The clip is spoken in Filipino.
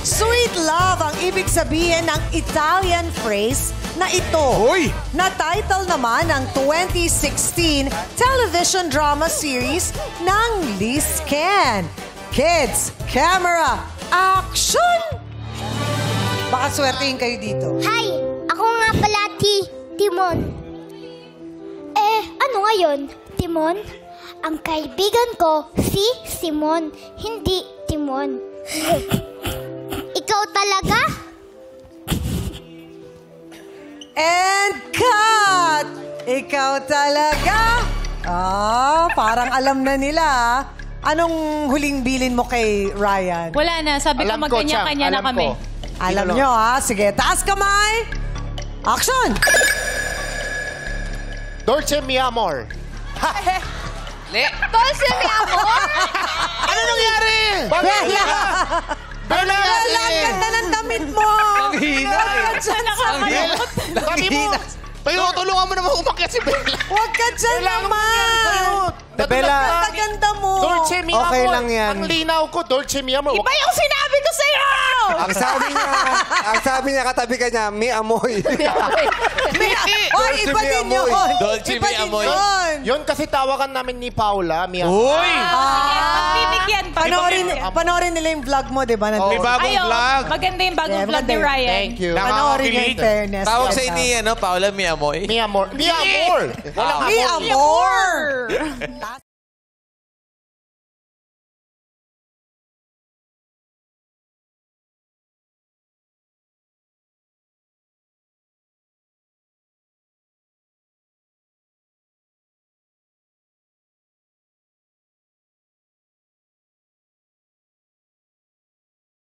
Sweet love ang ibig sabihin ng Italian phrase na ito. Uy! Na title naman ng 2016 television drama series ng Liz Ken. Kids, camera, action! Baka swertein kayo dito. Hi! Ako nga pala Timon. Ano ngayon, Timon? Ang kaibigan ko, si Simon, hindi Timon. Ikaw talaga? And cut! Ikaw talaga? Parang alam na nila. Anong huling bilin mo kay Ryan? Wala na. Sabi ko Alam ko, magkanya-kanya Chang. na Alam kami. ko. Alam nyo Sige, taas kamay. Action! Dolce mi amor. Dolce mi amor? Ano nangyari? Bella! Bella! Bella, ang ganda ng damit mo! Ang hina eh. Nakakalimot. Sabi mo, tulungan mo naman umakyat si Bella. Huwag ka dyan naman! Bella, Ang ganda mo! Dolce mi amor. Okay lang yan. Ang linaw ko, Dolce mi amor. Iba yung sinabi ko sa'yo! Ang sabi niya katabi ka niya, mi amoy. Oy, iba mi din amoy. yun! Dolce Iba mi din amoy. yun! Yun kasi tawagan namin ni Paula, mi amor. Uy! Pagbibigyan. Panoorin nila yung vlog mo, di ba? Oh. May bagong Ayaw, vlog. maganda yung bagong Yeah, vlog ni maganda. Ryan. Thank you. Panoorin niya in Nakakakilig. fairness. Tawag sa Yes, ini, Paula, mi amoy. Mi amor. Mi amor! Walang Mi amor!